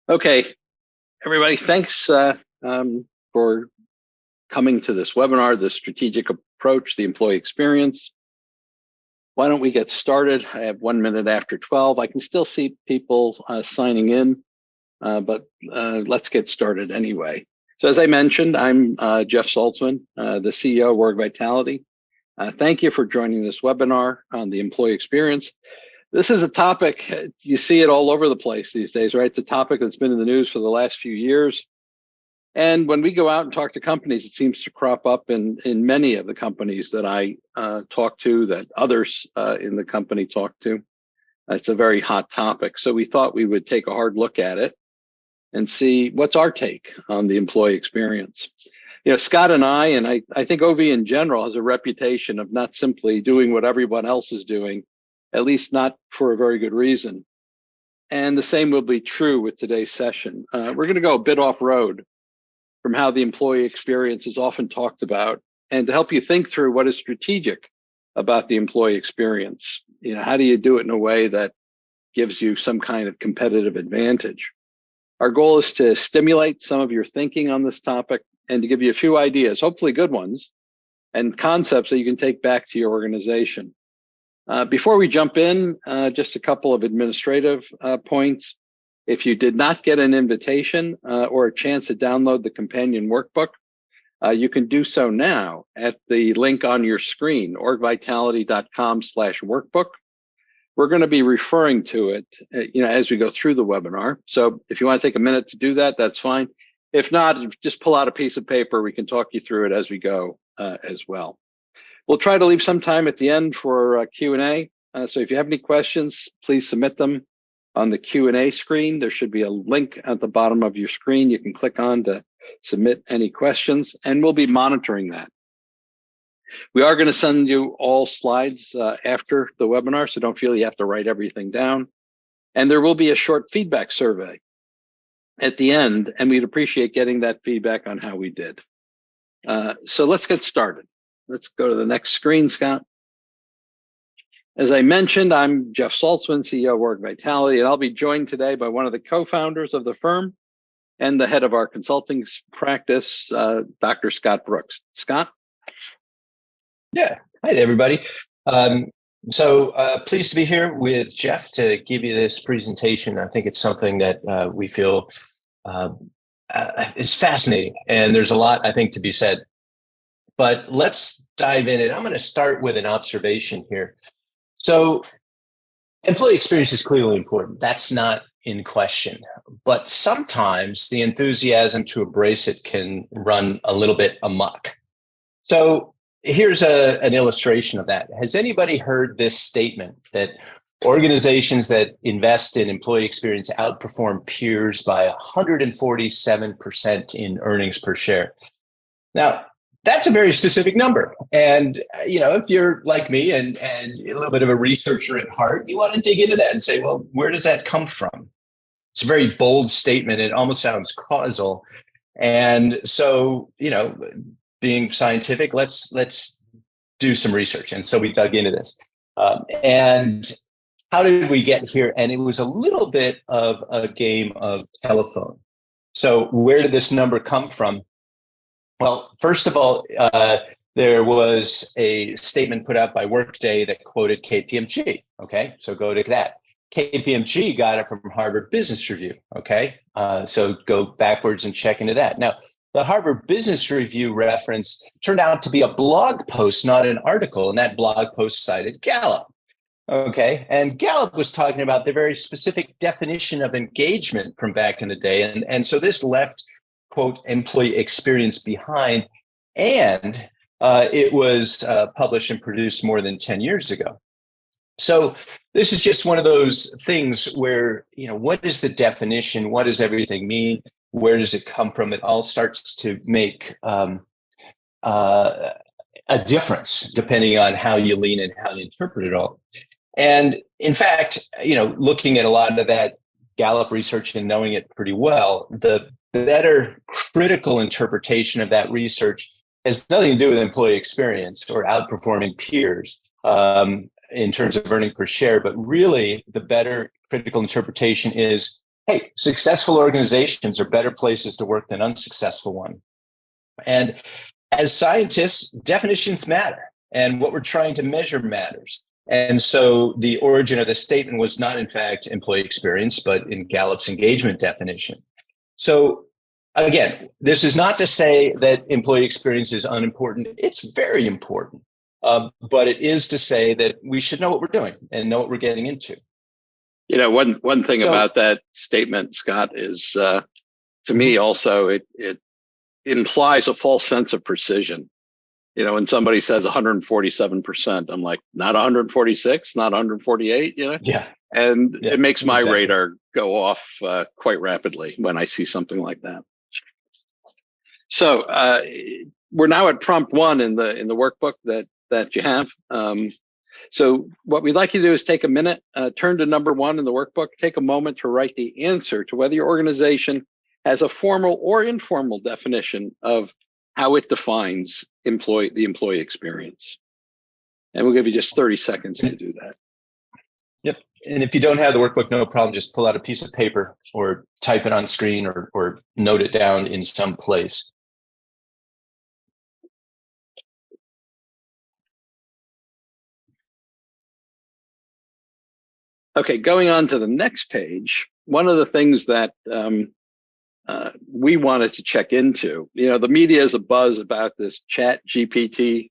Okay, everybody, thanks for coming to this webinar, the strategic approach, the employee experience. Why don't we get started? I have 1 minute after 12. I can still see people signing in, but let's get started anyway. So as I mentioned, I'm Jeff Saltzman, the CEO of OrgVitality. Thank you for joining this webinar on the employee experience. This is a topic, you see it all over the place these days, right? It's a topic that's been in the news for the last few years. And when we go out and talk to companies, it seems to crop up in many of the companies that I talk to, that others in the company talk to. It's a very hot topic. So we thought we would take a hard look at it and see what's our take on the employee experience. You know, Scott and I think OV in general has a reputation of not simply doing what everyone else is doing, at least not for a very good reason. And the same will be true with today's session. We're going to go a bit off road from how the employee experience is often talked about, and to help you think through what is strategic about the employee experience. You know, how do you do it in a way that gives you some kind of competitive advantage? Our goal is to stimulate some of your thinking on this topic and to give you a few ideas, hopefully good ones, and concepts that you can take back to your organization. Before we jump in, just a couple of administrative points. If you did not get an invitation or a chance to download the companion workbook, you can do so now at the link on your screen, orgvitality.com/workbook. We're going to be referring to it, as we go through the webinar. So if you want to take a minute to do that, that's fine. If not, just pull out a piece of paper. We can talk you through it as we go as well. We'll try to leave some time at the end for Q&A. So if you have any questions, please submit them on the Q&A screen. There should be a link at the bottom of your screen you can click on to submit any questions, and we'll be monitoring that. We are going to send you all slides after the webinar, so don't feel you have to write everything down. And there will be a short feedback survey at the end, and we'd appreciate getting that feedback on how we did. So let's get started. Let's go to the next screen, Scott. As I mentioned, I'm Jeff Saltzman, CEO of OrgVitality, and I'll be joined today by one of the co-founders of the firm and the head of our consulting practice, Dr. Scott Brooks. Scott? Yeah. Hi, everybody. Pleased to be here with Jeff to give you this presentation. I think it's something that we feel is fascinating, and there's a lot, I think, to be said. But let's dive in, and I'm going to start with an observation here. So employee experience is clearly important. That's not in question. But sometimes the enthusiasm to embrace it can run a little bit amok. So here's an illustration of that. Has anybody heard this statement that organizations that invest in employee experience outperform peers by 147% in earnings per share? Now, that's a very specific number. And, if you're like me and a little bit of a researcher at heart, you want to dig into that and say, well, where does that come from? It's a very bold statement. It almost sounds causal. And so, being scientific, let's do some research. And so we dug into this. And how did we get here? And it was a little bit of a game of telephone. So where did this number come from? Well, first of all, there was a statement put out by Workday that quoted KPMG. Okay, so go to that. KPMG got it from Harvard Business Review. Okay, so go backwards and check into that. Now, the Harvard Business Review reference turned out to be a blog post, not an article, and that blog post cited Gallup. Okay, and Gallup was talking about the very specific definition of engagement from back in the day, and so this left, quote, employee experience behind, and it was published and produced more than 10 years ago. So this is just one of those things where, what is the definition? What does everything mean? Where does it come from? It all starts to make a difference depending on how you lean and how you interpret it all. And in fact, looking at a lot of that Gallup research and knowing it pretty well, the better critical interpretation of that research has nothing to do with employee experience or outperforming peers in terms of earning per share, but really the better critical interpretation is hey, successful organizations are better places to work than unsuccessful ones. And as scientists, definitions matter, and what we're trying to measure matters. And so the origin of the statement was not, in fact, employee experience, but in Gallup's engagement definition. So again, this is not to say that employee experience is unimportant. It's very important. But it is to say that we should know what we're doing and know what we're getting into. You know, one thing about that statement, Scott, is to me also it implies a false sense of precision. You know, when somebody says 147%, I'm like, not 146, not 148, you know? Yeah. And it makes my exactly. radar go off quite rapidly when I see something like that. So we're now at prompt 1 in the workbook that you have. So what we'd like you to do is take a minute, turn to number 1 in the workbook, take a moment to write the answer to whether your organization has a formal or informal definition of how it defines the employee experience. And we'll give you just 30 seconds to do that. Yep. And if you don't have the workbook, no problem. Just pull out a piece of paper or type it on screen or note it down in some place. Okay, going on to the next page, one of the things that we wanted to check into, you know, the media is abuzz about this chat GPT,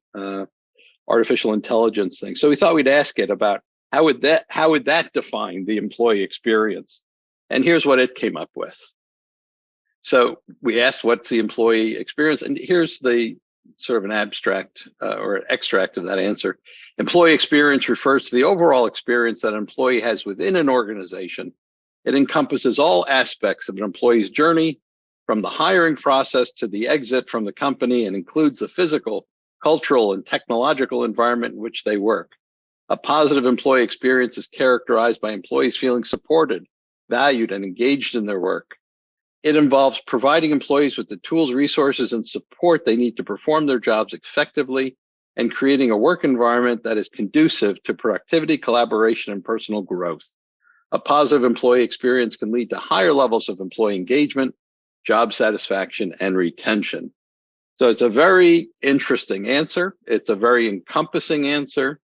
artificial intelligence thing. So we thought we'd ask it about how would that define the employee experience? And here's what it came up with. So we asked, what's the employee experience? And here's the sort of an abstract or an extract of that answer. Employee experience refers to the overall experience that an employee has within an organization. It encompasses all aspects of an employee's journey, from the hiring process to the exit from the company, and includes the physical, cultural, and technological environment in which they work. A positive employee experience is characterized by employees feeling supported, valued, and engaged in their work. It involves providing employees with the tools, resources, and support they need to perform their jobs effectively, and creating a work environment that is conducive to productivity, collaboration, and personal growth. A positive employee experience can lead to higher levels of employee engagement, job satisfaction, and retention. So it's a very interesting answer. It's a very encompassing answer,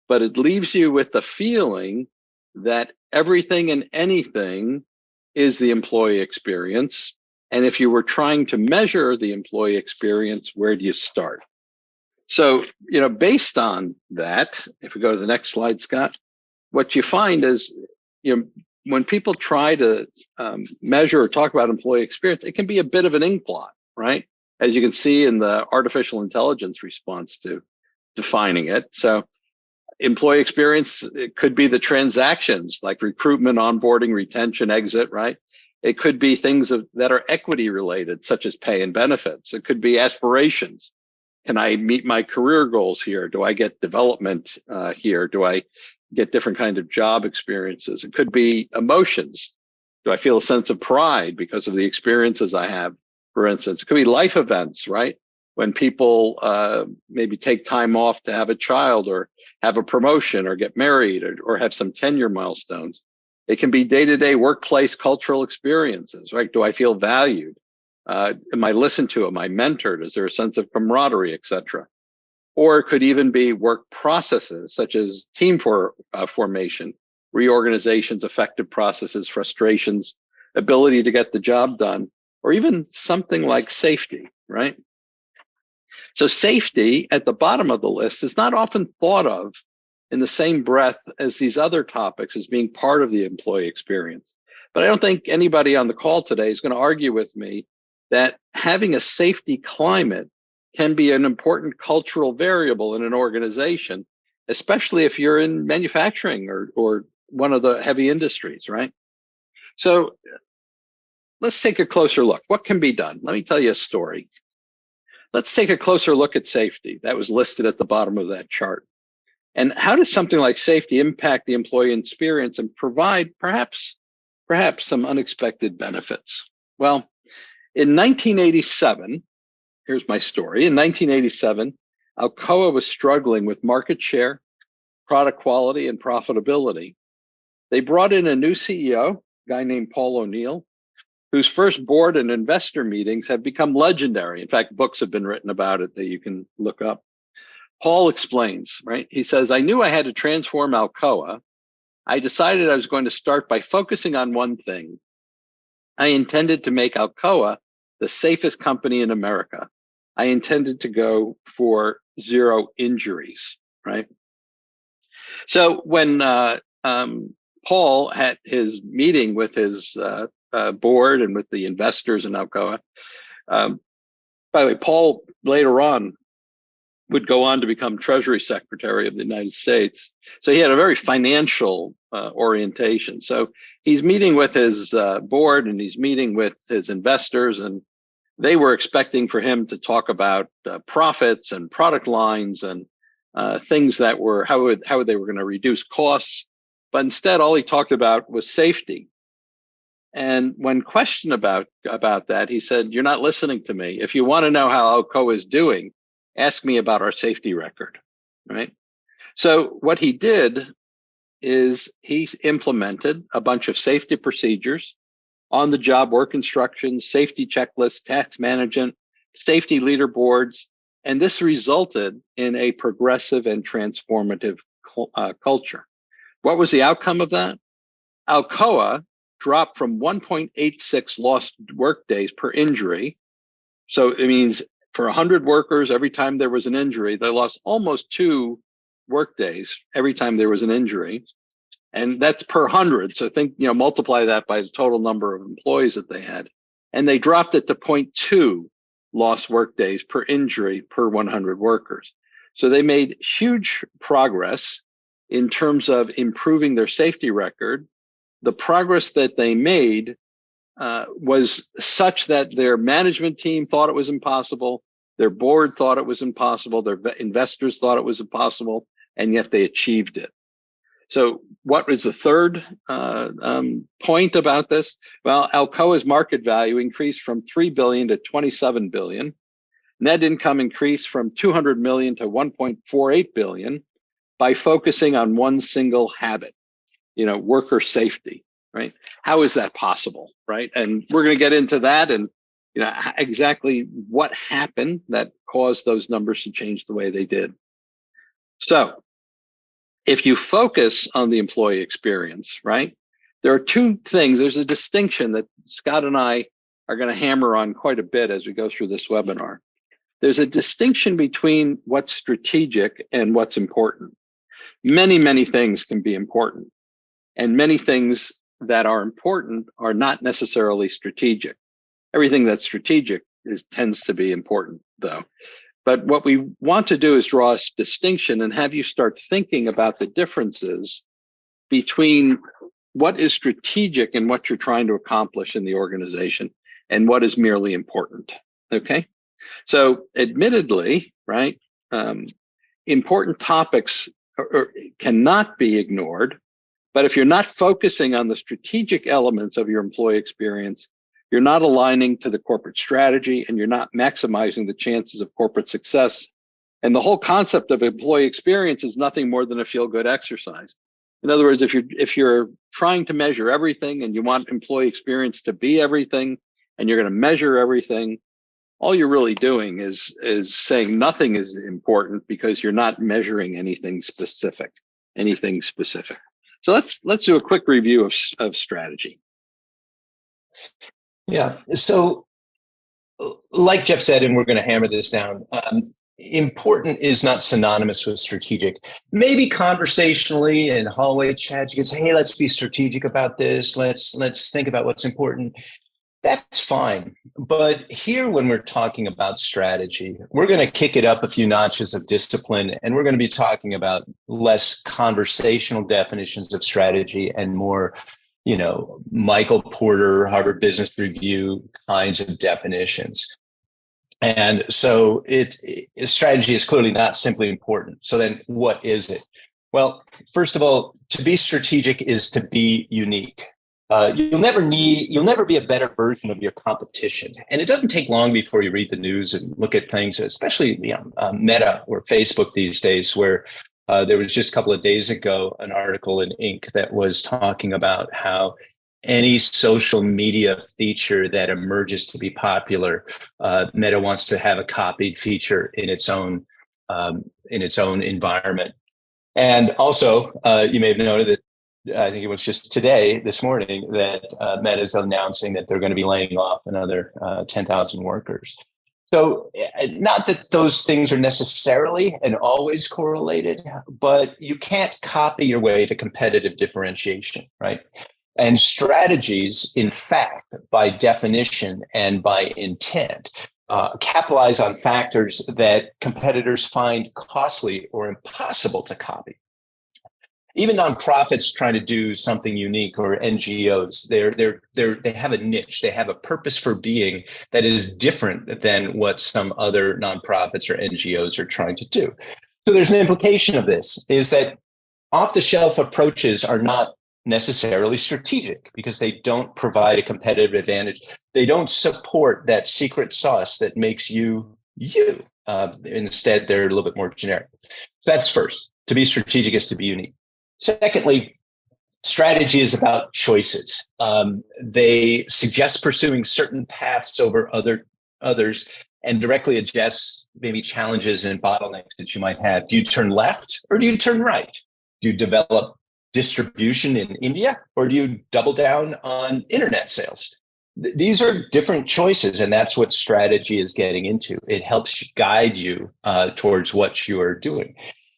but it leaves you with the feeling that everything and anything is the employee experience. And if you were trying to measure the employee experience, where do you start? So, you know, based on that, if we go to the next slide, Scott, what you find is, you know, when people try to measure or talk about employee experience, it can be a bit of an ink blot, right? As you can see in the artificial intelligence response to defining it. So employee experience, it could be the transactions like recruitment, onboarding, retention, exit, right? It could be things that are equity related, such as pay and benefits. It could be aspirations. Can I meet my career goals here? Do I get development here? Do I get different kinds of job experiences? It could be emotions. Do I feel a sense of pride because of the experiences I have, for instance? It could be life events, right? When people maybe take time off to have a child or have a promotion or get married or have some tenure milestones. It can be day-to-day workplace cultural experiences, right? Do I feel valued? Am I listened to? Am I mentored? Is there a sense of camaraderie, et cetera? Or it could even be work processes such as team formation, reorganizations, effective processes, frustrations, ability to get the job done, or even something like safety, right? So safety at the bottom of the list is not often thought of in the same breath as these other topics as being part of the employee experience. But I don't think anybody on the call today is going to argue with me that having a safety climate can be an important cultural variable in an organization, especially if you're in manufacturing or one of the heavy industries, right? So let's take a closer look. What can be done? Let me tell you a story. Let's take a closer look at safety. That was listed at the bottom of that chart. And how does something like safety impact the employee experience and provide perhaps some unexpected benefits? Well, in 1987, here's my story. In 1987, Alcoa was struggling with market share, product quality, and profitability. They brought in a new CEO guy named Paul O'Neill, whose first board and investor meetings have become legendary. In fact, books have been written about it that you can look up. Paul explains, right? He says, I knew I had to transform Alcoa. I decided I was going to start by focusing on one thing. I intended to make Alcoa the safest company in America. I intended to go for zero injuries, right? So when Paul had his meeting with his board and with the investors in Alcoa, by the way, Paul later on would go on to become Treasury Secretary of the United States. So he had a very financial orientation. So he's meeting with his board and he's meeting with his investors, and they were expecting for him to talk about profits and product lines and things that were how they were going to reduce costs. But instead, all he talked about was safety. And when questioned about that, he said, "You're not listening to me. If you want to know how Alcoa is doing, ask me about our safety record," right? So what he did is he implemented a bunch of safety procedures, on-the-job work instructions, safety checklists, task management, safety leaderboards, and this resulted in a progressive and transformative culture. What was the outcome of that? Alcoa dropped from 1.86 lost work days per injury. So it means for 100 workers, every time there was an injury, they lost almost 2 work days every time there was an injury. And that's per 100. So think, multiply that by the total number of employees that they had. And they dropped it to 0.2 lost work days per injury per 100 workers. So they made huge progress in terms of improving their safety record. The progress that they made was such that their management team thought it was impossible, their board thought it was impossible, their investors thought it was impossible, and yet they achieved it. So what was the third point about this? Well, Alcoa's market value increased from $3 billion to $27 billion. Net income increased from $200 million to $1.48 billion by focusing on one single habit, worker safety, right? How is that possible, right? And we're going to get into that and exactly what happened that caused those numbers to change the way they did. So if you focus on the employee experience, right, there are 2 things. There's a distinction that Scott and I are going to hammer on quite a bit as we go through this webinar. There's a distinction between what's strategic and what's important. Many, many things can be important, and many things that are important are not necessarily strategic. Everything that's strategic tends to be important, though. But what we want to do is draw a distinction and have you start thinking about the differences between what is strategic and what you're trying to accomplish in the organization and what is merely important, okay? So admittedly, right, important topics cannot be ignored, but if you're not focusing on the strategic elements of your employee experience, you're not aligning to the corporate strategy and you're not maximizing the chances of corporate success. And the whole concept of employee experience is nothing more than a feel-good exercise. In other words, if you're trying to measure everything and you want employee experience to be everything and you're going to measure everything, all you're really doing is saying nothing is important because you're not measuring anything specific. So let's do a quick review of strategy. Yeah. So like Jeff said, and we're going to hammer this down, important is not synonymous with strategic. Maybe conversationally in hallway chats, you can say, hey, let's be strategic about this. Let's think about what's important. That's fine. But here, when we're talking about strategy, we're going to kick it up a few notches of discipline, and we're going to be talking about less conversational definitions of strategy and more, Michael Porter, Harvard Business Review kinds of definitions. And so strategy is clearly not simply important. So then what is it? Well, first of all, to be strategic is to be unique. You'll never be a better version of your competition. And it doesn't take long before you read the news and look at things, especially Meta or Facebook these days, where there was just a couple of days ago an article in Inc. that was talking about how any social media feature that emerges to be popular, Meta wants to have a copied feature in its own environment. And also, you may have noted that I think it was just this morning, that Meta is announcing that they're going to be laying off another 10,000 workers. So not that those things are necessarily and always correlated, but you can't copy your way to competitive differentiation, right? And strategies, in fact, by definition and by intent, capitalize on factors that competitors find costly or impossible to copy. Even nonprofits trying to do something unique, or NGOs, they have a niche, they have a purpose for being that is different than what some other nonprofits or NGOs are trying to do. So there's an implication of this, is that off-the-shelf approaches are not necessarily strategic because they don't provide a competitive advantage. They don't support that secret sauce that makes you you. Instead, they're a little bit more generic. So that's first. To be strategic is to be unique. Secondly, strategy is about choices. They suggest pursuing certain paths over others and directly address maybe challenges and bottlenecks that you might have. Do you turn left or do you turn right? Do you develop distribution in India or do you double down on internet sales? These are different choices, and that's what strategy is getting into. It helps guide you towards what you are doing.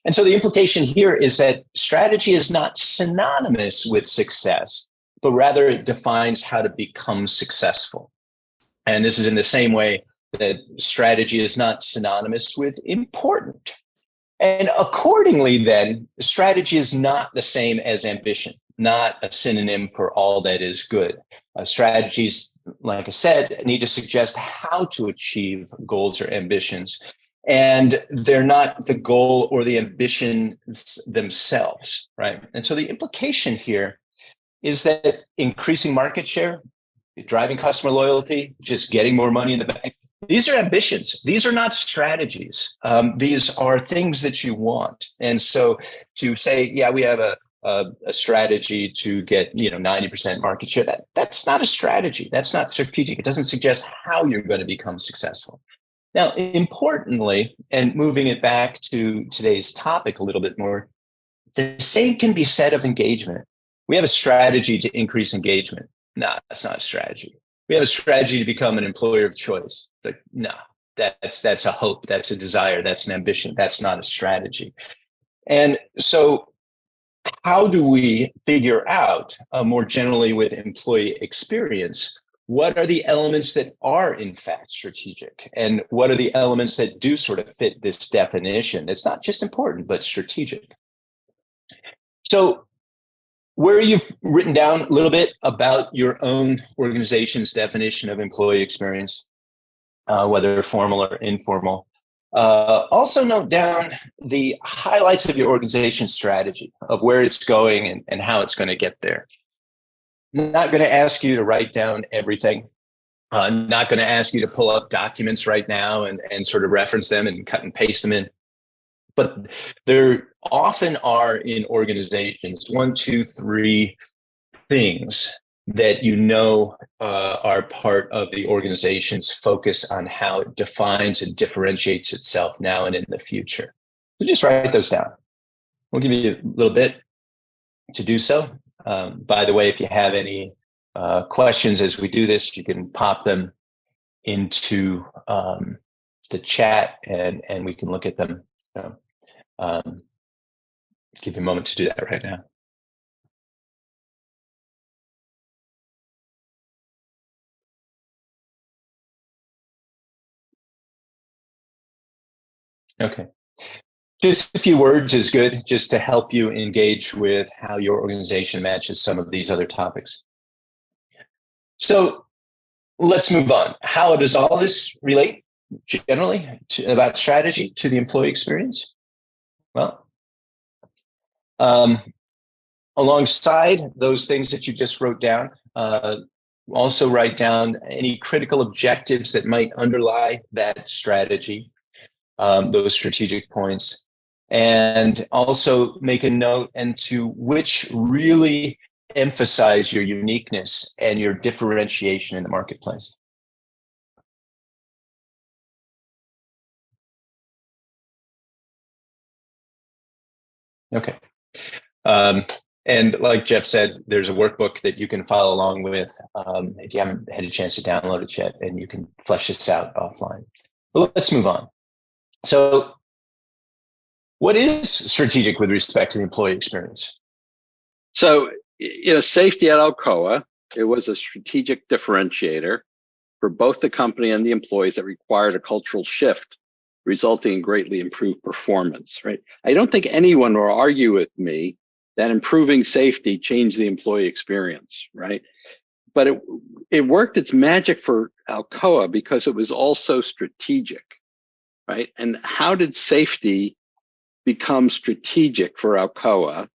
And so the implication here is that strategy is not synonymous with success, but rather it defines how to become successful. And this is in the same way that strategy is not synonymous with important. And accordingly, then, strategy is not the same as ambition, not a synonym for all that is good. Strategies, like I said, need to suggest how to achieve goals or ambitions. And they're not the goal or the ambition themselves, right? And so the implication here is that increasing market share, driving customer loyalty, just getting more money in the bank, these are ambitions. These are not strategies. These are things that you want. And so to say, yeah, we have a strategy to get 90% market share, that's not a strategy. That's not strategic. It doesn't suggest how you're going to become successful. Now, importantly, and moving it back to today's topic a little bit more, the same can be said of engagement. We have a strategy to increase engagement. No, that's not a strategy. We have a strategy to become an employer of choice. It's like, no, that's a hope, that's a desire, that's an ambition. That's not a strategy. And so how do we figure out more generally with employee experience, what are the elements that are in fact strategic? And what are the elements that do sort of fit this definition? It's not just important, but strategic. So where you've written down a little bit about your own organization's definition of employee experience, whether formal or informal, also note down the highlights of your organization's strategy, of where it's going and how it's going to get there. I'm not going to ask you to write down everything. I'm not going to ask you to pull up documents right now and sort of reference them and cut and paste them in. But there often are in organizations 1, 2, 3 things that are part of the organization's focus on how it defines and differentiates itself now and in the future. So just write those down. We'll give you a little bit to do so. By the way, if you have any questions as we do this, you can pop them into the chat and we can look at them. So, give you a moment to do that right now. Okay. Just a few words is good, just to help you engage with how your organization matches some of these other topics. So let's move on. How does all this relate generally about strategy to the employee experience? Well, alongside those things that you just wrote down, also write down any critical objectives that might underlie that strategy, those strategic points. And also make a note into which really emphasize your uniqueness and your differentiation in the marketplace? Okay. And like Jeff said, there's a workbook that you can follow along with if you haven't had a chance to download it yet, and you can flesh this out offline. But let's move on. So what is strategic with respect to the employee experience? So, safety at Alcoa, it was a strategic differentiator for both the company and the employees that required a cultural shift, resulting in greatly improved performance, right? I don't think anyone will argue with me that improving safety changed the employee experience, right? But it worked its magic for Alcoa because it was also strategic, right? And how did safety become strategic for Alcoa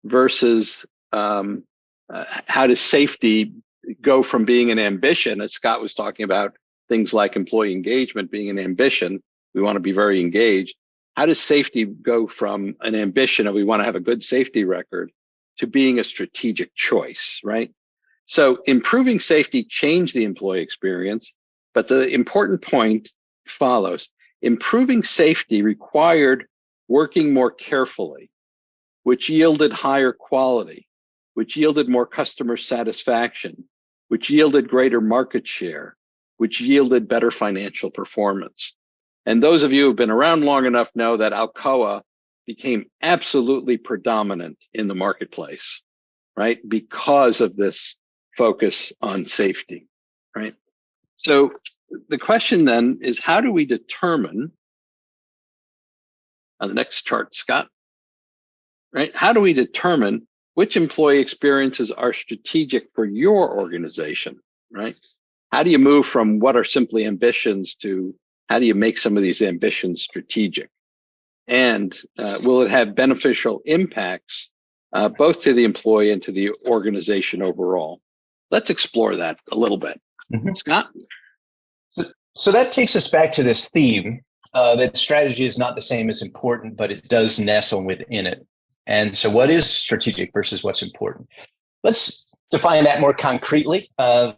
versus how does safety go from being an ambition, as Scott was talking about, things like employee engagement being an ambition, we want to be very engaged. How does safety go from an ambition of we want to have a good safety record to being a strategic choice, right? So improving safety changed the employee experience, but the important point follows. Improving safety required working more carefully, which yielded higher quality, which yielded more customer satisfaction, which yielded greater market share, which yielded better financial performance. And those of you who've been around long enough know that Alcoa became absolutely predominant in the marketplace, right? Because of this focus on safety, right? So the question then is, how do we determine, on the next chart, Scott, right? How do we determine which employee experiences are strategic for your organization, right? How do you move from what are simply ambitions to how do you make some of these ambitions strategic? And will it have beneficial impacts both to the employee and to the organization overall? Let's explore that a little bit. Mm-hmm. Scott? So that takes us back to this theme that strategy is not the same as important, but it does nestle within it. And so what is strategic versus what's important? Let's define that more concretely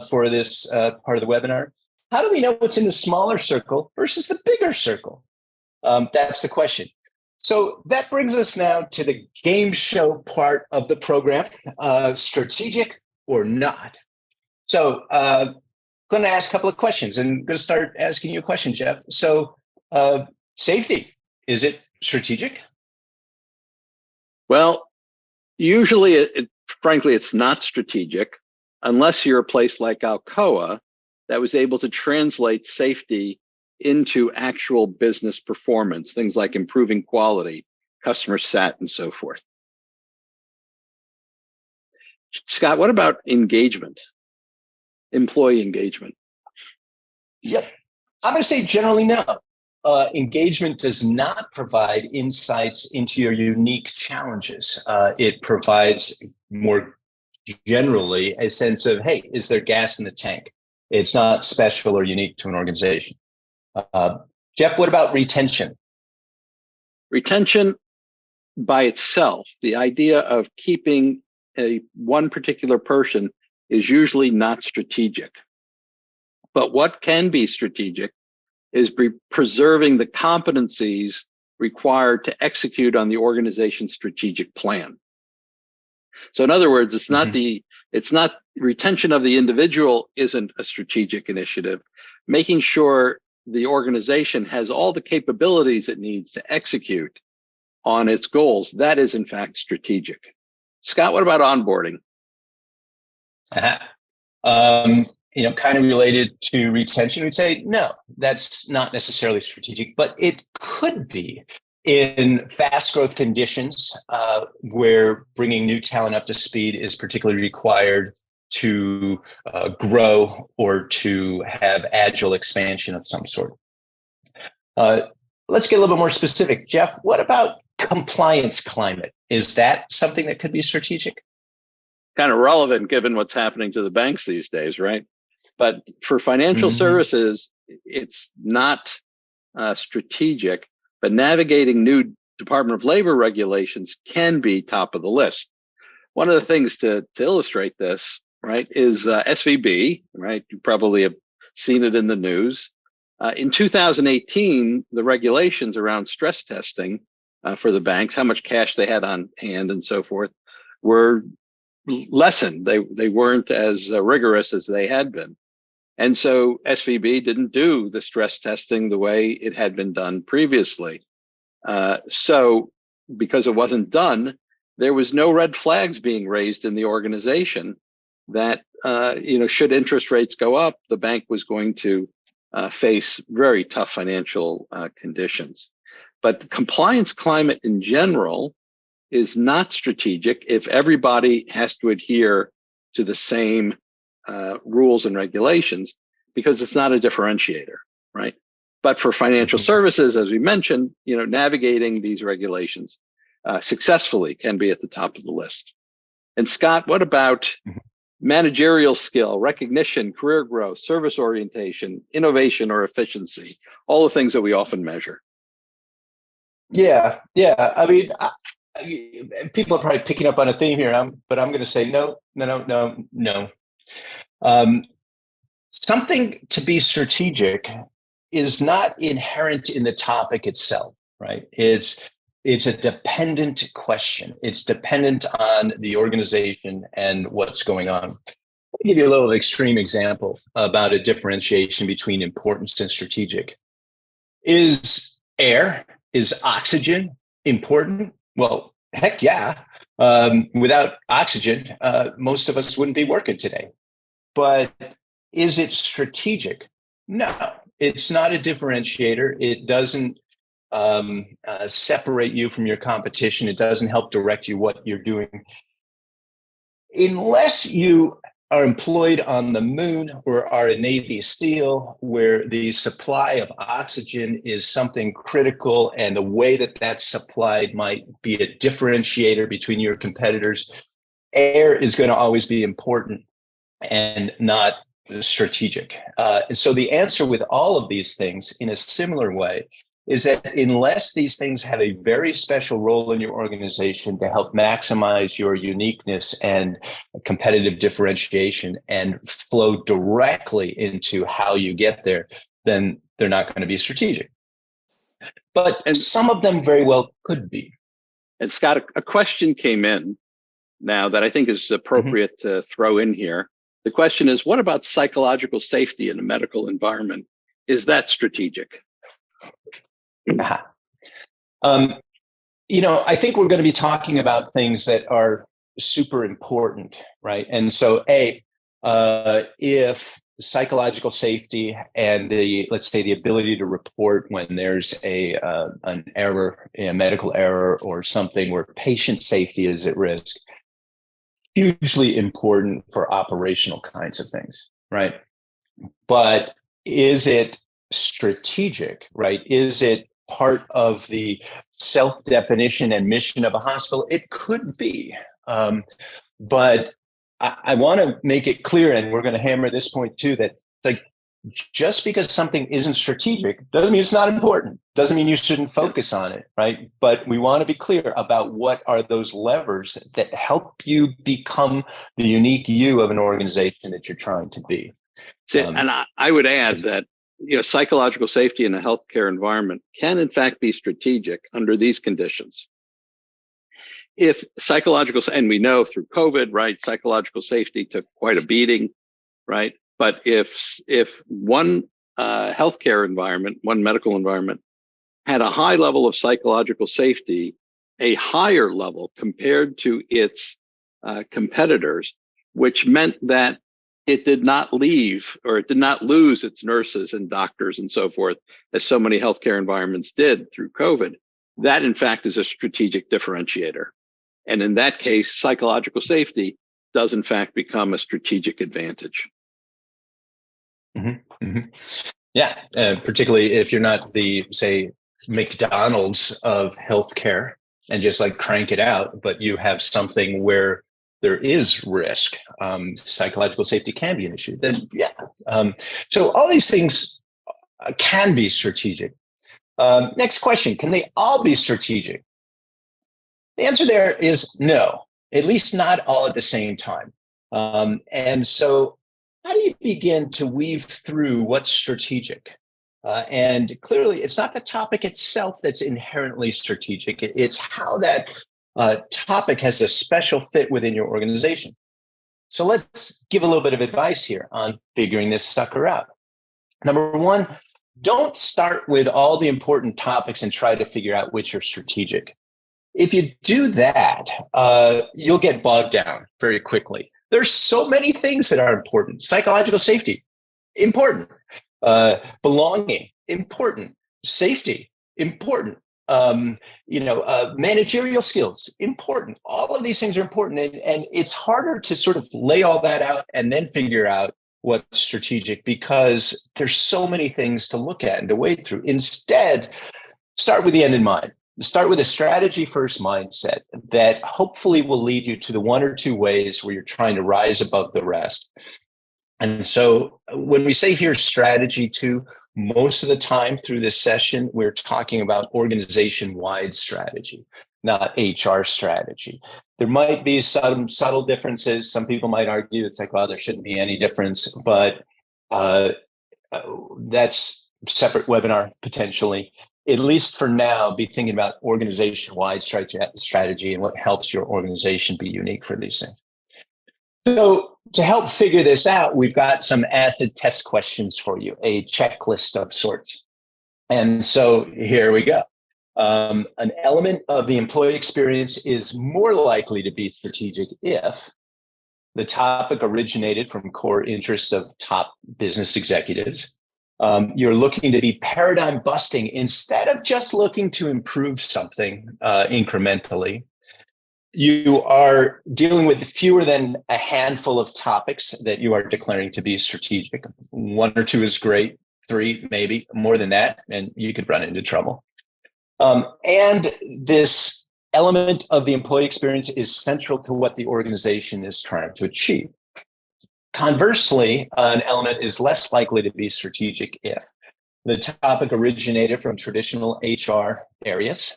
for this part of the webinar. How do we know what's in the smaller circle versus the bigger circle? That's the question. So that brings us now to the game show part of the program, strategic or not. So I'm going to ask a couple of questions, and I'm going to start asking you a question, Jeff. So safety, is it strategic? Well, usually, frankly, it's not strategic unless you're a place like Alcoa that was able to translate safety into actual business performance, things like improving quality, customer sat, and so forth. Scott, what about engagement, employee engagement? Yep. I'm going to say generally no. Engagement does not provide insights into your unique challenges. It provides more generally a sense of, hey, is there gas in the tank? It's not special or unique to an organization. Jeff, what about retention? Retention by itself, the idea of keeping one particular person is usually not strategic. But what can be strategic is preserving the competencies required to execute on the organization's strategic plan. So in other words, it's not it's not retention of the individual isn't a strategic initiative. Making sure the organization has all the capabilities it needs to execute on its goals, that is in fact strategic. Scott, what about onboarding? Kind of related to retention, we'd say, no, that's not necessarily strategic, but it could be in fast growth conditions where bringing new talent up to speed is particularly required to grow or to have agile expansion of some sort. Let's get a little bit more specific. Jeff, what about compliance climate? Is that something that could be strategic? Kind of relevant given what's happening to the banks these days, right? But for financial services, it's not strategic, but navigating new Department of Labor regulations can be top of the list. one of the things to illustrate this, right, is SVB, right? You probably have seen it in the news. In 2018, the regulations around stress testing for the banks, how much cash they had on hand and so forth, were lessened. They weren't as rigorous as they had been. And so SVB didn't do the stress testing the way it had been done previously. So because it wasn't done, there was no red flags being raised in the organization that, should interest rates go up, the bank was going to face very tough financial conditions. But the compliance climate in general is not strategic if everybody has to adhere to the same rules and regulations, because it's not a differentiator, right? But for financial services, as we mentioned, navigating these regulations successfully can be at the top of the list. And Scott, what about managerial skill, recognition, career growth, service orientation, innovation, or efficiency? All the things that we often measure. Yeah. I mean, people are probably picking up on a theme here, but I'm going to say no. Something to be strategic is not inherent in the topic itself, right? It's a dependent question. It's dependent on the organization and what's going on. Let me give you a little extreme example about a differentiation between importance and strategic. Is oxygen important? Well, heck yeah. Without oxygen, most of us wouldn't be working today. But is it strategic? No, it's not a differentiator. It doesn't separate you from your competition. It doesn't help direct you what you're doing. Unless you are employed on the moon or are a Navy SEAL, where the supply of oxygen is something critical, and the way that that's supplied might be a differentiator between your competitors, air is going to always be important and not strategic. So the answer with all of these things, in a similar way, is that unless these things have a very special role in your organization to help maximize your uniqueness and competitive differentiation and flow directly into how you get there, then they're not going to be strategic. But some of them very well could be. And Scott, a question came in now that I think is appropriate to throw in here. The question is, what about psychological safety in a medical environment? Is that strategic? I think we're going to be talking about things that are super important, right? And so, if psychological safety and let's say the ability to report when there's an error, a medical error or something where patient safety is at risk, hugely important for operational kinds of things, right? But is it strategic, right? Is it part of the self-definition and mission of a hospital? It could be. But I want to make it clear, and we're going to hammer this point too, that just because something isn't strategic doesn't mean it's not important. Doesn't mean you shouldn't focus on it, right? But we want to be clear about what are those levers that help you become the unique you of an organization that you're trying to be. And I would add that psychological safety in a healthcare environment can in fact be strategic under these conditions. If and we know through COVID, right, psychological safety took quite a beating, right? But if one healthcare environment, one medical environment had a high level of psychological safety, a higher level compared to its competitors, which meant that it did not leave, or it did not lose its nurses and doctors and so forth, as so many healthcare environments did through COVID. That, in fact, is a strategic differentiator. And in that case, psychological safety does, in fact, become a strategic advantage. Yeah, particularly if you're not the, say, McDonald's of healthcare and just crank it out, but you have something where there is risk, psychological safety can be an issue, then yeah. So all these things can be strategic. Next question, can they all be strategic? The answer there is no. at least not all at the same time. And so how do you begin to weave through what's strategic? And clearly, it's not the topic itself that's inherently strategic. It's how that topic has a special fit within your organization. So let's give a little bit of advice here on figuring this sucker out. Number one, don't start with all the important topics and try to figure out which are strategic. If you do that, you'll get bogged down very quickly. There's so many things that are important. Psychological safety, important. Belonging, important. Safety, important. Managerial skills, important. All of these things are important. And it's harder to sort of lay all that out and then figure out what's strategic because there's so many things to look at and to wade through. Instead, start with the end in mind. Start with a strategy first mindset that hopefully will lead you to the one or two ways where you're trying to rise above the rest. And so when we say here strategy two, most of the time through this session, we're talking about organization-wide strategy, not HR strategy. There might be some subtle differences. Some people might argue it's like, well, there shouldn't be any difference, but that's a separate webinar potentially. At least for now, be thinking about organization-wide strategy and what helps your organization be unique for these things. So to help figure this out, we've got some acid test questions for you, a checklist of sorts. And so here we go. An element of the employee experience is more likely to be strategic if the topic originated from core interests of top business executives. You're looking to be paradigm busting instead of just looking to improve something incrementally. You are dealing with fewer than a handful of topics that you are declaring to be strategic. One or two is great, three, maybe more than that, and you could run into trouble. And this element of the employee experience is central to what the organization is trying to achieve. Conversely, an element is less likely to be strategic if the topic originated from traditional HR areas.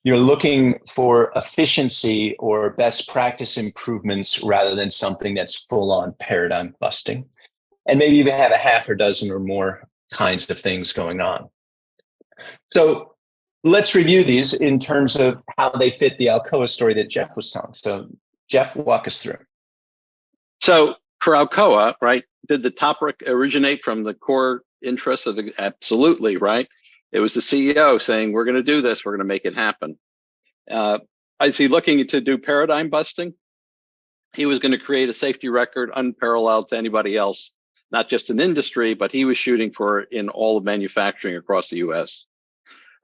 You're looking for efficiency or best practice improvements rather than something that's full-on paradigm busting. And maybe you have a half a dozen or more kinds of things going on. So let's review these in terms of how they fit the Alcoa story that Jeff was telling. So Jeff, walk us through. So for Alcoa, right, did the topic originate from the core interests of the, absolutely, right? It was the CEO saying, we're going to do this, we're going to make it happen. Is he looking to do paradigm busting? He was going to create a safety record unparalleled to anybody else, not just in industry, but he was shooting for in all of manufacturing across the US.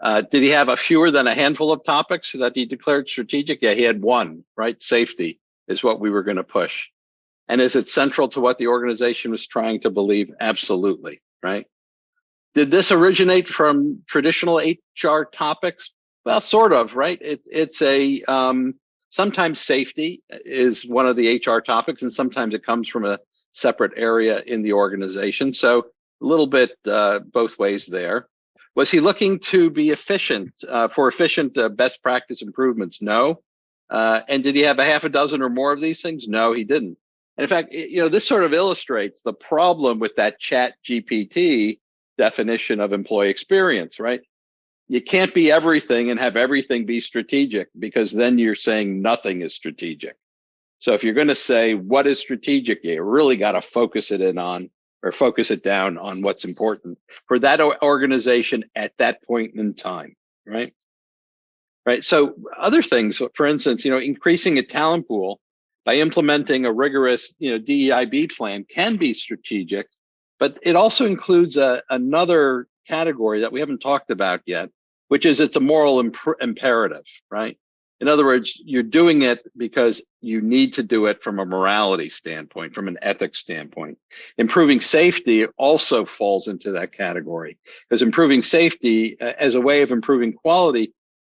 Did he have fewer than a handful of topics that he declared strategic? Yeah, he had one, right? Safety is what we were going to push. And is it central to what the organization was trying to believe? Absolutely, right? Did this originate from traditional HR topics? Well, sort of, right? It's a, sometimes safety is one of the HR topics, and sometimes it comes from a separate area in the organization. So a little bit both ways there. Was he looking to be efficient, for efficient best practice improvements? No. And did he have a half a dozen or more of these things? No, he didn't. And in fact, this sort of illustrates the problem with that Chat GPT definition of employee experience, right? You can't be everything and have everything be strategic, because then you're saying nothing is strategic. So if you're going to say what is strategic, you really got to focus it in on, or focus it down on what's important for that organization at that point in time, right? Right. So other things, for instance, increasing a talent pool by implementing a rigorous, DEIB plan can be strategic, but it also includes another category that we haven't talked about yet, which is it's a moral imperative, right? In other words, you're doing it because you need to do it from a morality standpoint, from an ethics standpoint. Improving safety also falls into that category, because improving safety as a way of improving quality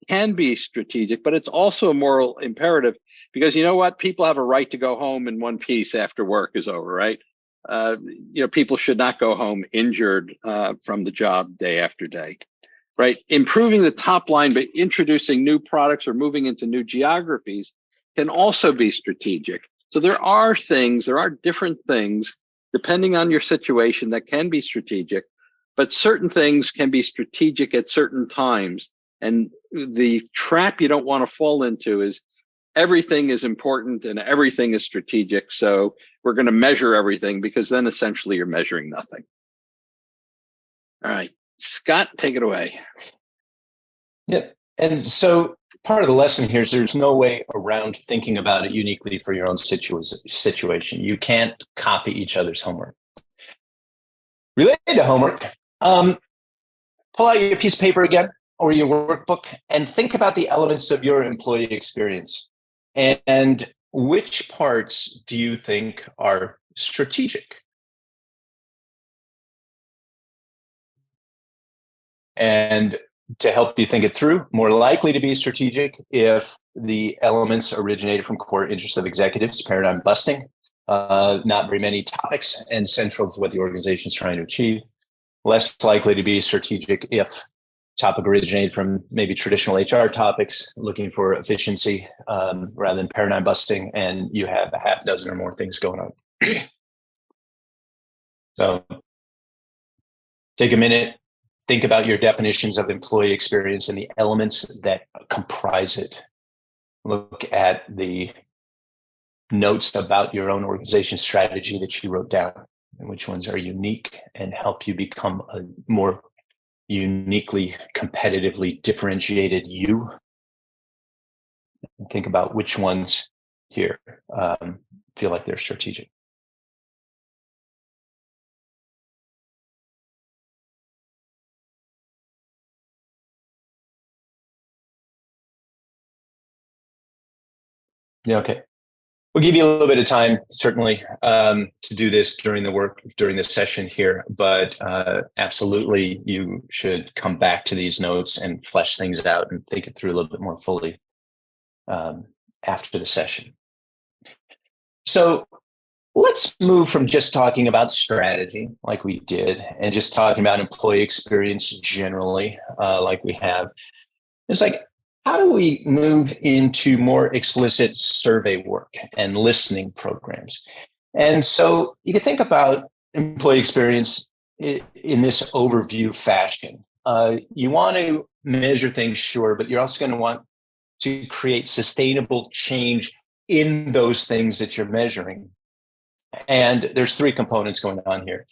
can be strategic, but it's also a moral imperative, because you know what? People have a right to go home in one piece after work is over, right? People should not go home injured from the job day after day. Right, improving the top line by introducing new products or moving into new geographies can also be strategic. So there are different things, depending on your situation, that can be strategic, but certain things can be strategic at certain times. And the trap you don't want to fall into is everything is important and everything is strategic. So we're going to measure everything, because then essentially you're measuring nothing. All right, Scott, take it away. Yep. And so part of the lesson here is there's no way around thinking about it uniquely for your own situation. You can't copy each other's homework. Related to homework, pull out your piece of paper again or your workbook and think about the elements of your employee experience. And which parts do you think are strategic? And to help you think it through, more likely to be strategic if the elements originated from core interests of executives, paradigm busting, not very many topics, and central to what the organization is trying to achieve. Less likely to be strategic if topic originated from maybe traditional HR topics, looking for efficiency rather than paradigm busting, and you have a half dozen or more things going on. So take a minute. Think about your definitions of employee experience and the elements that comprise it. Look at the notes about your own organization strategy that you wrote down and which ones are unique and help you become a more uniquely, competitively differentiated you. And think about which ones here feel like they're strategic. Yeah, okay. We'll give you a little bit of time, certainly, to do this during the session here, but absolutely you should come back to these notes and flesh things out and think it through a little bit more fully after the session. So let's move from just talking about strategy like we did and just talking about employee experience generally like we have. It's like, how do we move into more explicit survey work and listening programs? And so you can think about employee experience in this overview fashion. You want to measure things, sure, but you're also going to want to create sustainable change in those things that you're measuring. And there's three components going on here.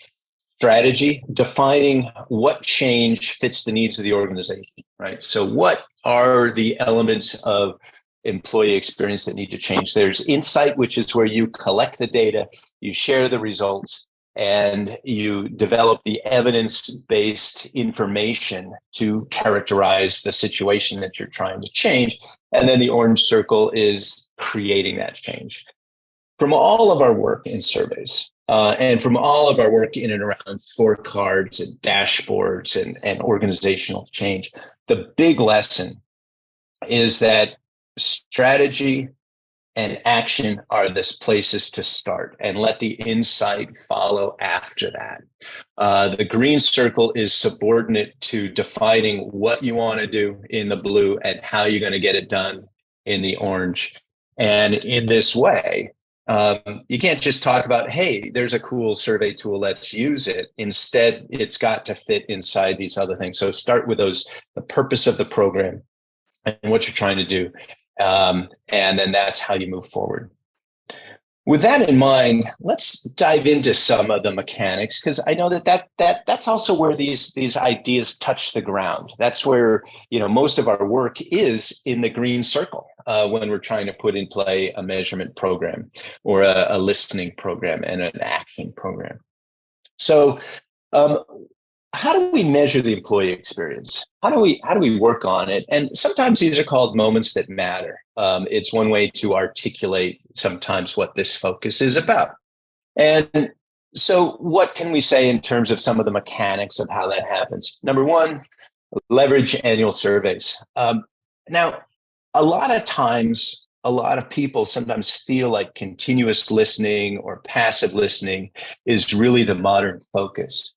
Strategy, defining what change fits the needs of the organization, right? So what are the elements of employee experience that need to change? There's insight, which is where you collect the data, you share the results, and you develop the evidence-based information to characterize the situation that you're trying to change. And then the orange circle is creating that change. From all of our work in surveys, and from all of our work in and around scorecards and dashboards and organizational change, the big lesson is that strategy and action are the places to start, and let the insight follow after that. The green circle is subordinate to defining what you want to do in the blue and how you're going to get it done in the orange. And in this way, you can't just talk about, hey, there's a cool survey tool, let's use it. Instead, it's got to fit inside these other things. So start with those, the purpose of the program and what you're trying to do. And then that's how you move forward. With that in mind, let's dive into some of the mechanics, because I know that's also where these ideas touch the ground. That's where, most of our work is in the green circle when we're trying to put in play a measurement program or a listening program and an action program. So how do we measure the employee experience? How do we work on it? And sometimes these are called moments that matter. It's one way to articulate sometimes what this focus is about. And so what can we say in terms of some of the mechanics of how that happens? Number one, leverage annual surveys. Now, a lot of times, a lot of people sometimes feel like continuous listening or passive listening is really the modern focus.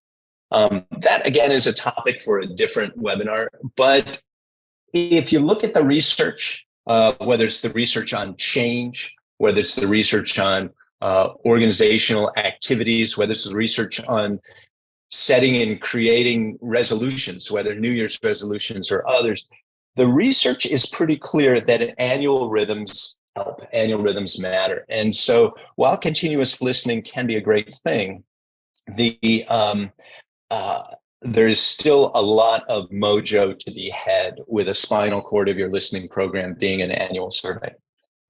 That, again, is a topic for a different webinar. But if you look at the research, whether it's the research on change, whether it's the research on organizational activities, whether it's the research on setting and creating resolutions, whether New Year's resolutions or others. The research is pretty clear that annual rhythms help, annual rhythms matter. And so while continuous listening can be a great thing, there's still a lot of mojo to be had with a spinal cord of your listening program being an annual survey.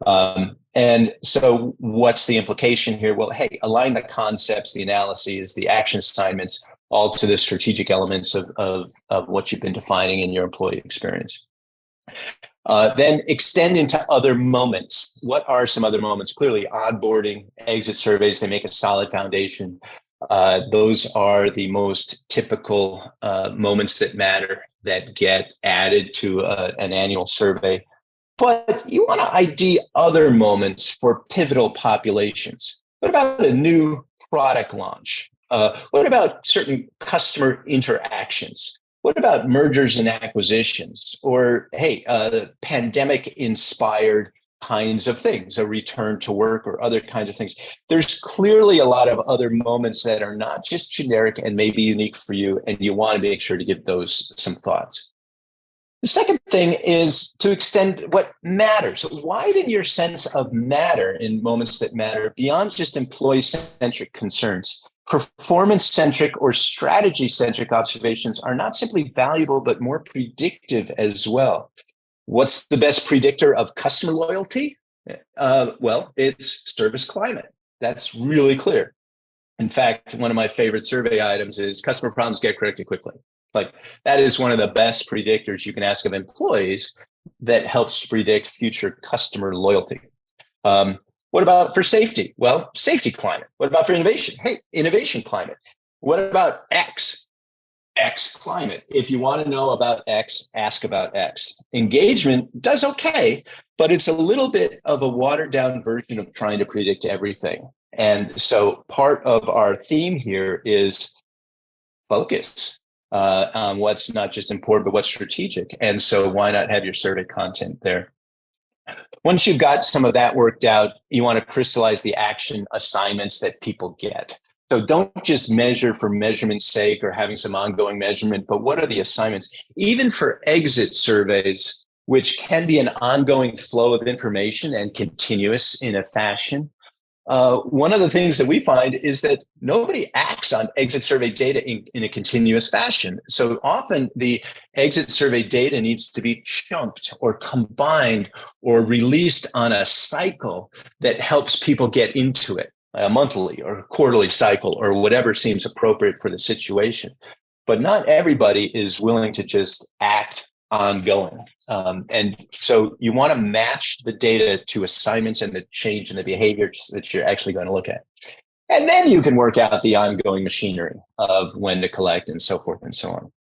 And so what's the implication here? Well, hey, align the concepts, the analyses, the action assignments, all to the strategic elements of what you've been defining in your employee experience. Then extend into other moments. What are some other moments? Clearly, onboarding, exit surveys, they make a solid foundation. Those are the most typical moments that matter that get added to an annual survey. But you want to ID other moments for pivotal populations. What about a new product launch? What about certain customer interactions? What about mergers and acquisitions? Or, hey, pandemic-inspired kinds of things, a return to work or other kinds of things. There's clearly a lot of other moments that are not just generic and maybe unique for you, and you want to make sure to give those some thoughts. The second thing is to extend what matters. Widen your sense of matter in moments that matter beyond just employee-centric concerns. Performance-centric or strategy-centric observations are not simply valuable, but more predictive as well. What's the best predictor of customer loyalty? Well, it's service climate. That's really clear. In fact, one of my favorite survey items is customer problems get corrected quickly. Like, that is one of the best predictors you can ask of employees that helps predict future customer loyalty. What about for safety? Well, safety climate. What about for innovation? Hey, innovation climate. What about X? X climate. If you want to know about X, ask about X. Engagement does okay, but it's a little bit of a watered down version of trying to predict everything. And so part of our theme here is focus on what's not just important, but what's strategic. And so why not have your survey content there? Once you've got some of that worked out, you want to crystallize the action assignments that people get. So don't just measure for measurement's sake or having some ongoing measurement, but what are the assignments? Even for exit surveys, which can be an ongoing flow of information and continuous in a fashion, one of the things that we find is that nobody acts on exit survey data in a continuous fashion. So often the exit survey data needs to be chunked or combined or released on a cycle that helps people get into it, a monthly or quarterly cycle or whatever seems appropriate for the situation. But not everybody is willing to just act ongoing. And so you want to match the data to assignments and the change in the behaviors that you're actually going to look at. And then you can work out the ongoing machinery of when to collect and so forth and so on.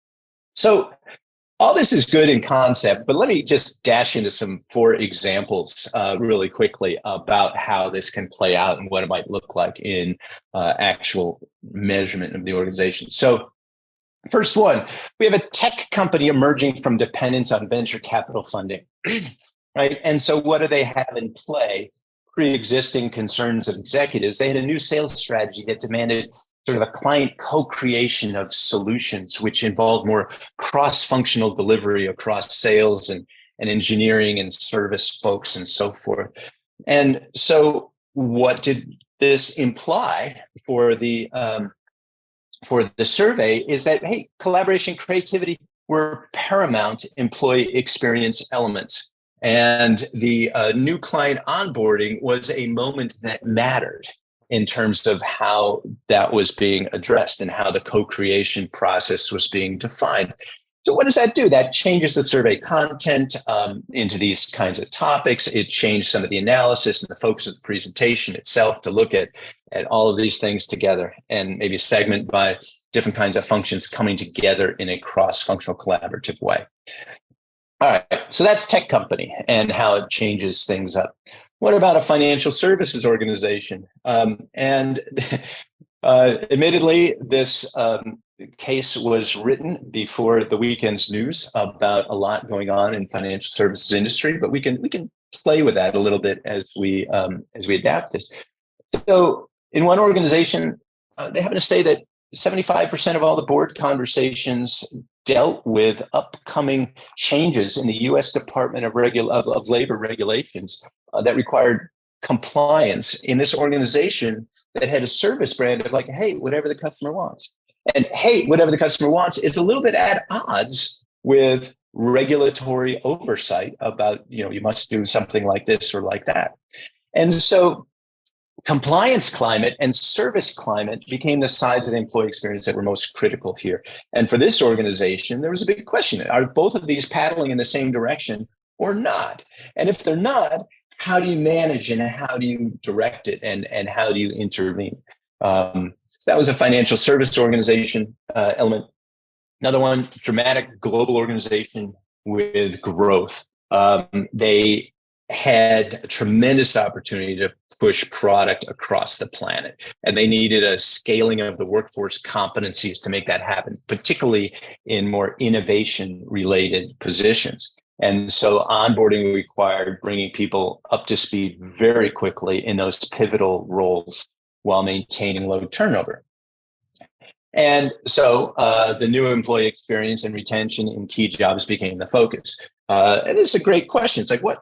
So all this is good in concept, but let me just dash into some 4 examples really quickly about how this can play out and what it might look like in actual measurement of the organization. So first one, we have a tech company emerging from dependence on venture capital funding, right? And so what do they have in play? Pre-existing concerns of executives. They had a new sales strategy that demanded sort of a client co-creation of solutions, which involved more cross-functional delivery across sales and engineering and service folks and so forth. And so what did this imply for the survey is that, hey, collaboration, creativity were paramount employee experience elements. And the new client onboarding was a moment that mattered in terms of how that was being addressed and how the co-creation process was being defined. So what does that do? That changes the survey content into these kinds of topics. It changed some of the analysis and the focus of the presentation itself to look at all of these things together and maybe segment by different kinds of functions coming together in a cross-functional collaborative way. All right, so that's tech company and how it changes things up. What about a financial services organization? Admittedly, this case was written before the weekend's news about a lot going on in financial services industry, but we can play with that a little bit as we adapt this. So in one organization, they happen to say that 75% of all the board conversations dealt with upcoming changes in the U.S. Department of Labor regulations that required compliance in this organization that had a service brand of like, hey, whatever the customer wants. And hey, whatever the customer wants is a little bit at odds with regulatory oversight about, you must do something like this or like that. And so compliance climate and service climate became the sides of the employee experience that were most critical here. And for this organization, there was a big question. Are both of these paddling in the same direction or not? And if they're not, how do you manage and how do you direct it and how do you intervene? So that was a financial service organization element. Another one, dramatic global organization with growth. They had a tremendous opportunity to push product across the planet. And they needed a scaling of the workforce competencies to make that happen, particularly in more innovation-related positions. And so onboarding required bringing people up to speed very quickly in those pivotal roles while maintaining low turnover. And so the new employee experience and retention in key jobs became the focus. And this is a great question. It's like, what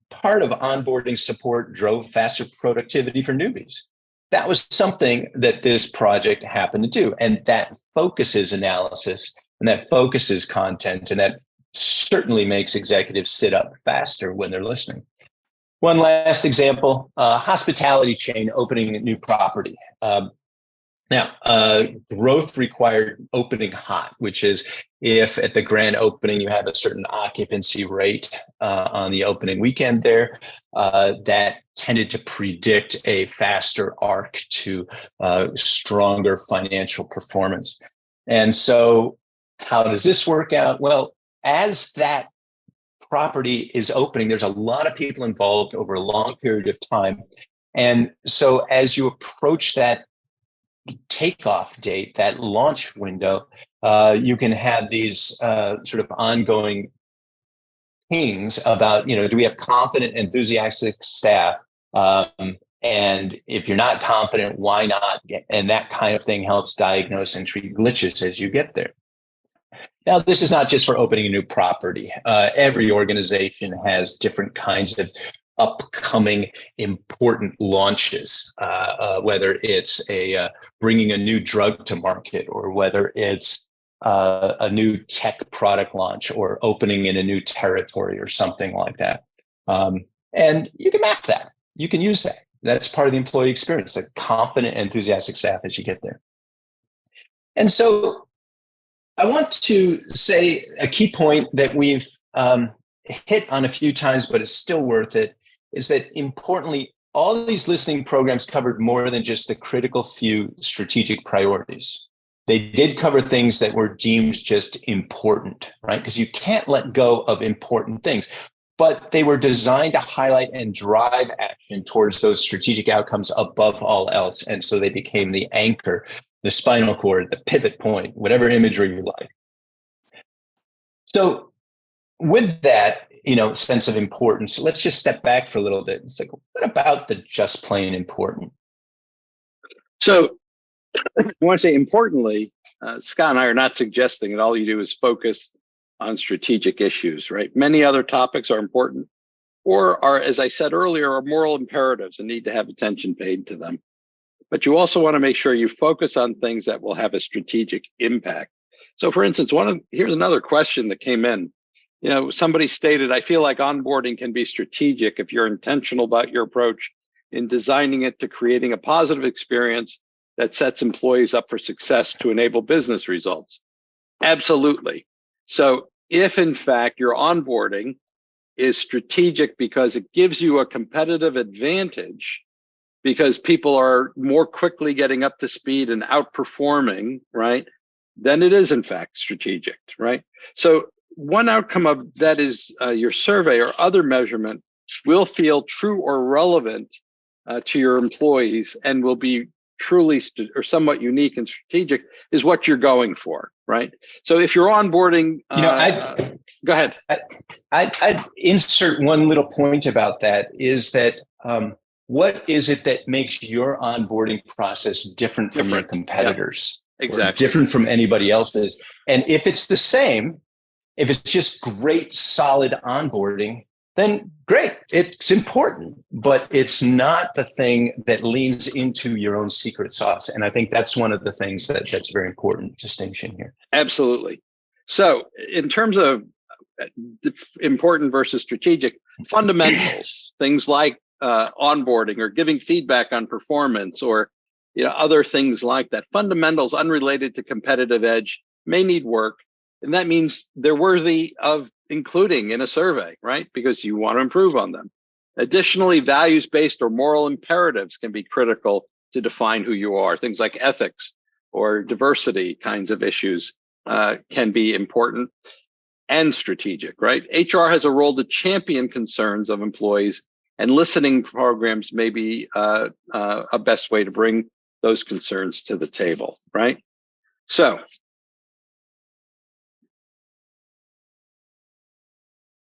part of onboarding support drove faster productivity for newbies? That was something that this project happened to do. And that focuses analysis and that focuses content, and that certainly makes executives sit up faster when they're listening. One last example, hospitality chain opening a new property. Now, growth required opening hot, which is if at the grand opening you have a certain occupancy rate on the opening weekend there, that tended to predict a faster arc to stronger financial performance. And so how does this work out? Well, as that property is opening, there's a lot of people involved over a long period of time. And so as you approach that takeoff date, that launch window, you can have these sort of ongoing pings about, do we have confident, enthusiastic staff? And if you're not confident, why not? And that kind of thing helps diagnose and treat glitches as you get there. Now, this is not just for opening a new property. Every organization has different kinds of upcoming important launches, whether it's bringing a new drug to market, or whether it's a new tech product launch, or opening in a new territory or something like that. And you can map that. You can use that. That's part of the employee experience, a confident, enthusiastic staff as you get there. And so I want to say a key point that we've hit on a few times, but it's still worth it, is that importantly, all of these listening programs covered more than just the critical few strategic priorities. They did cover things that were deemed just important, right? Because you can't let go of important things, but they were designed to highlight and drive action towards those strategic outcomes above all else. And so they became the anchor, the spinal cord, the pivot point, whatever imagery you like. So with that, sense of importance, let's just step back for a little bit. It's like, what about the just plain important? So I want to say importantly, Scott and I are not suggesting that all you do is focus on strategic issues, right? Many other topics are important, or are, as I said earlier, are moral imperatives and need to have attention paid to them. But you also want to make sure you focus on things that will have a strategic impact. So for instance, here's another question that came in. Somebody stated, I feel like onboarding can be strategic if you're intentional about your approach in designing it to creating a positive experience that sets employees up for success to enable business results. Absolutely. So if in fact your onboarding is strategic because it gives you a competitive advantage, because people are more quickly getting up to speed and outperforming, right? Then it is in fact strategic, right? So one outcome of that is your survey or other measurement will feel true or relevant to your employees and will be truly or somewhat unique and strategic is what you're going for, right? So if you're onboarding, go ahead. I'd insert one little point about that is that what is it that makes your onboarding process different from your competitors? Yep. Exactly. Or different from anybody else's? And if it's the same, if it's just great, solid onboarding, then great, it's important, but it's not the thing that leans into your own secret sauce. And I think that's one of the things that's a very important distinction here. Absolutely. So in terms of important versus strategic, fundamentals, things like onboarding or giving feedback on performance or other things like that, fundamentals unrelated to competitive edge may need work. And that means they're worthy of including in a survey, right? Because you want to improve on them. Additionally, values-based or moral imperatives can be critical to define who you are. Things like ethics or diversity kinds of issues can be important and strategic, right? HR has a role to champion concerns of employees, and listening programs may be a best way to bring those concerns to the table, right? So,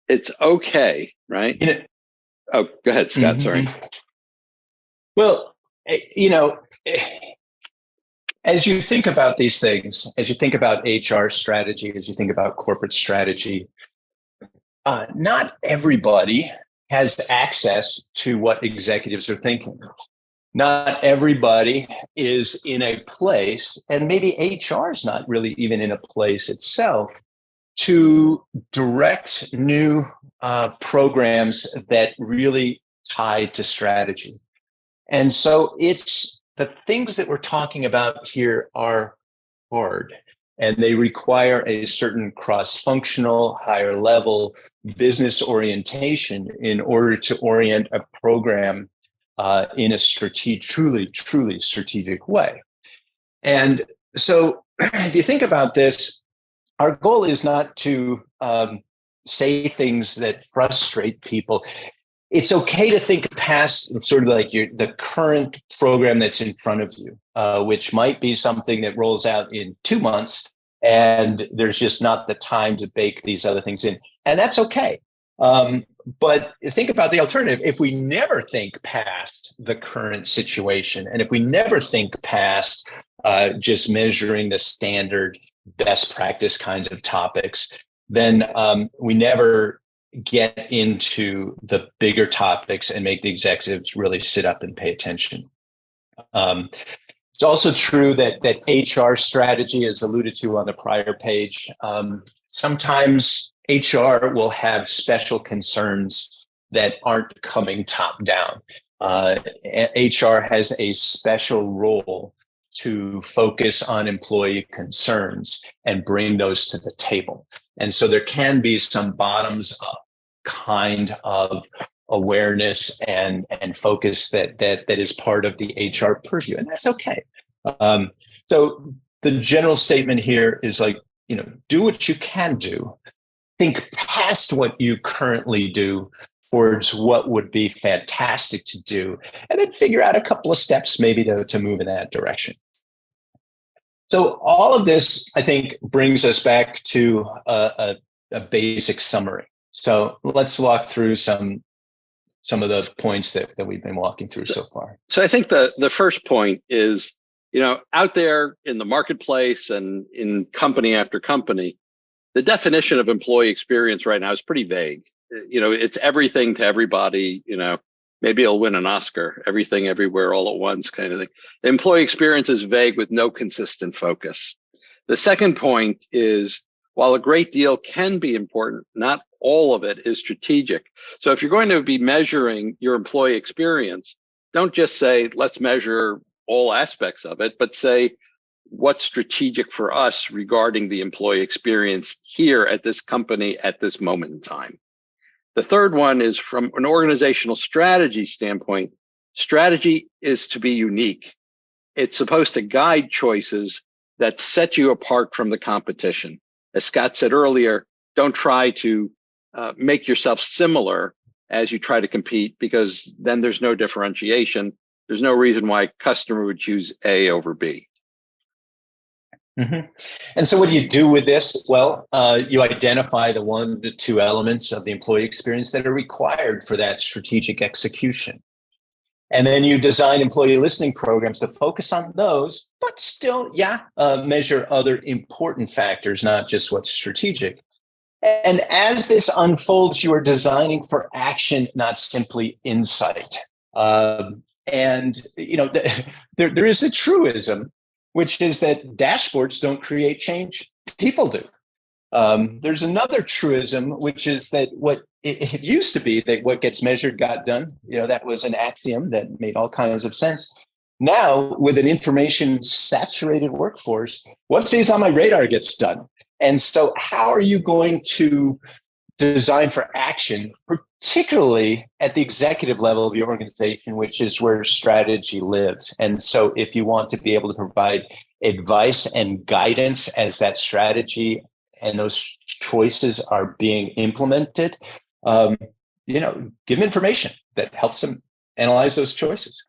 it's okay, right? Oh, go ahead, Scott. Mm-hmm. Sorry. Well, as you think about these things, as you think about HR strategy, as you think about corporate strategy, not everybody has access to what executives are thinking. Not everybody is in a place, and maybe HR is not really even in a place itself, to direct new programs that really tie to strategy. And so it's the things that we're talking about here are hard, and they require a certain cross-functional, higher level business orientation in order to orient a program in a truly strategic way. And so if you think about this, our goal is not to say things that frustrate people. It's okay to think past sort of like the current program that's in front of you, which might be something that rolls out in 2 months, and there's just not the time to bake these other things in. And that's okay. But think about the alternative. If we never think past the current situation, and if we never think past just measuring the standard best practice kinds of topics, then we never get into the bigger topics and make the executives really sit up and pay attention. It's also true that HR strategy, as alluded to on the prior page, sometimes HR will have special concerns that aren't coming top down. HR has a special role to focus on employee concerns and bring those to the table. And so there can be some bottoms up kind of awareness and focus that is part of the HR purview, and that's okay. So the general statement here is like, do what you can do. Think past what you currently do towards what would be fantastic to do, and then figure out a couple of steps maybe to move in that direction. So all of this, I think, brings us back to a basic summary. So let's walk through some of the points that we've been walking through so far. So I think the first point is, out there in the marketplace and in company after company, the definition of employee experience right now is pretty vague. It's everything to everybody, maybe it'll win an Oscar, everything, everywhere, all at once kind of thing. Employee experience is vague with no consistent focus. The second point is, while a great deal can be important, not all of it is strategic. So if you're going to be measuring your employee experience, don't just say, let's measure all aspects of it, but say, what's strategic for us regarding the employee experience here at this company at this moment in time. The third one is, from an organizational strategy standpoint, strategy is to be unique. It's supposed to guide choices that set you apart from the competition. As Scott said earlier, don't try to make yourself similar as you try to compete, because then there's no differentiation. there's no reason why a customer would choose A over B. Mm-hmm. And so what do you do with this? Well, you identify the 1 to 2 elements of the employee experience that are required for that strategic execution. And then you design employee listening programs to focus on those, but still, measure other important factors, not just what's strategic. And as this unfolds, you are designing for action, not simply insight. There is a truism, which is that dashboards don't create change, people do. There's another truism, which is that what it used to be that what gets measured got done. That was an axiom that made all kinds of sense. Now, with an information saturated workforce, what stays on my radar gets done. And so how are you going to design for action, particularly at the executive level of the organization, which is where strategy lives? And so if you want to be able to provide advice and guidance as that strategy and those choices are being implemented, give them information that helps them analyze those choices.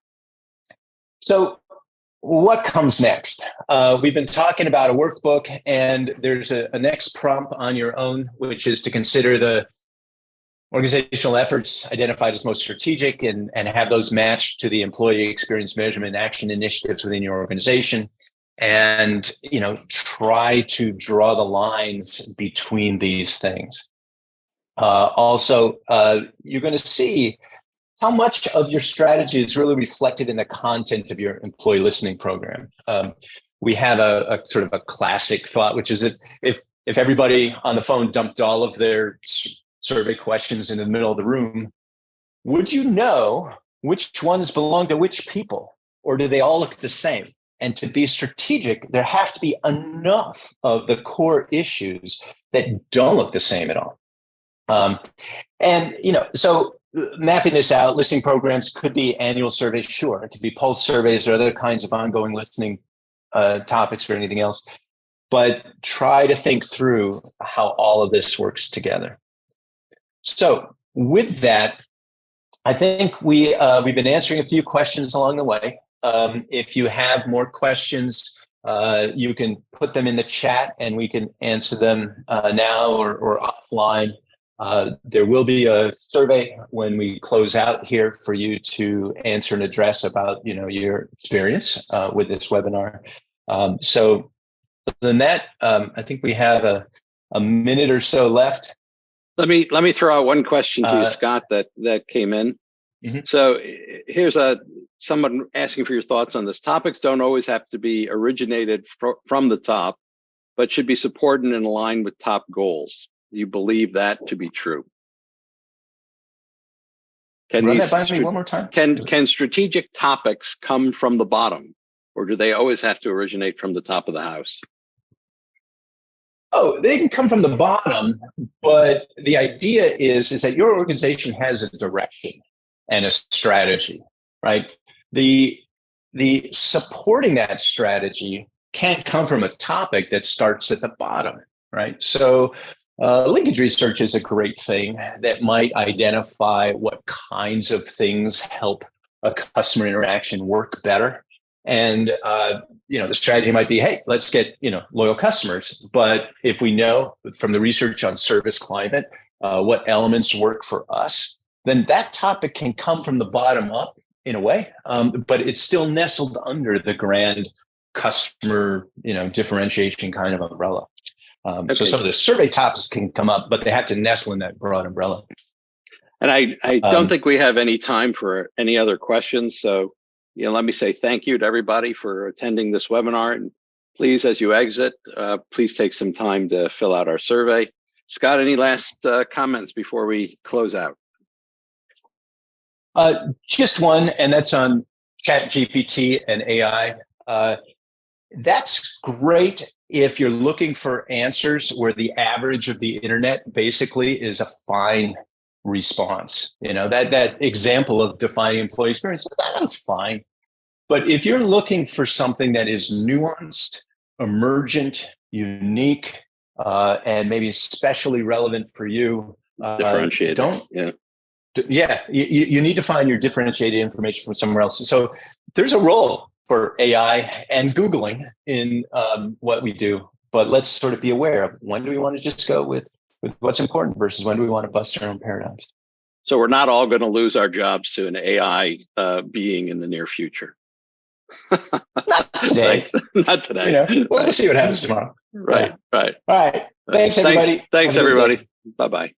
So what comes next? We've been talking about a workbook, and there's a next prompt on your own, which is to consider the organizational efforts identified as most strategic and have those matched to the employee experience measurement action initiatives within your organization. And, try to draw the lines between these things. Also, you're going to see how much of your strategy is really reflected in the content of your employee listening program. We have a sort of a classic thought, which is if everybody on the phone dumped all of their survey questions in the middle of the room, would you know which ones belong to which people, or do they all look the same? And to be strategic, there have to be enough of the core issues that don't look the same at all. So mapping this out, listening programs could be annual surveys, sure. It could be pulse surveys or other kinds of ongoing listening topics or anything else. But try to think through how all of this works together. So with that, I think we've been answering a few questions along the way. If you have more questions, you can put them in the chat and we can answer them now or offline. There will be a survey when we close out here for you to answer and address about your experience with this webinar. So other than that, I think we have a minute or so left. Let me throw out one question to you, Scott, that came in. Mm-hmm. So here's someone asking for your thoughts on this. Topics don't always have to be originated from the top, but should be supported and aligned with top goals. You believe that to be true? Can run that by me one more time? Can strategic topics come from the bottom, or do they always have to originate from the top of the house? Oh, they can come from the bottom, but the idea is that your organization has a direction and a strategy, right? The supporting that strategy can't come from a topic that starts at the bottom, right? So linkage research is a great thing that might identify what kinds of things help a customer interaction work better. And, the strategy might be, hey, let's get, loyal customers. But if we know from the research on service climate, what elements work for us, then that topic can come from the bottom up in a way, but it's still nestled under the grand customer, differentiation kind of umbrella. Okay. So some of the survey topics can come up, but they have to nestle in that broad umbrella. And I don't think we have any time for any other questions. So, let me say thank you to everybody for attending this webinar. And please, as you exit, please take some time to fill out our survey. Scott, any last comments before we close out? Just one, and that's on ChatGPT and AI. That's great if you're looking for answers where the average of the internet basically is a fine response. That example of defining employee experience, that's fine. But if you're looking for something that is nuanced, emergent, unique, and maybe especially relevant for you, differentiated. Don't Yeah, you need to find your differentiated information from somewhere else. So there's a role for AI and Googling in what we do, but let's sort of be aware of when do we want to just go with what's important versus when do we want to bust our own paradigms. So we're not all going to lose our jobs to an AI being in the near future. Not today. Not today. We'll see what happens tomorrow. Right. All right. Thanks, everybody. Thanks everybody. Bye-bye.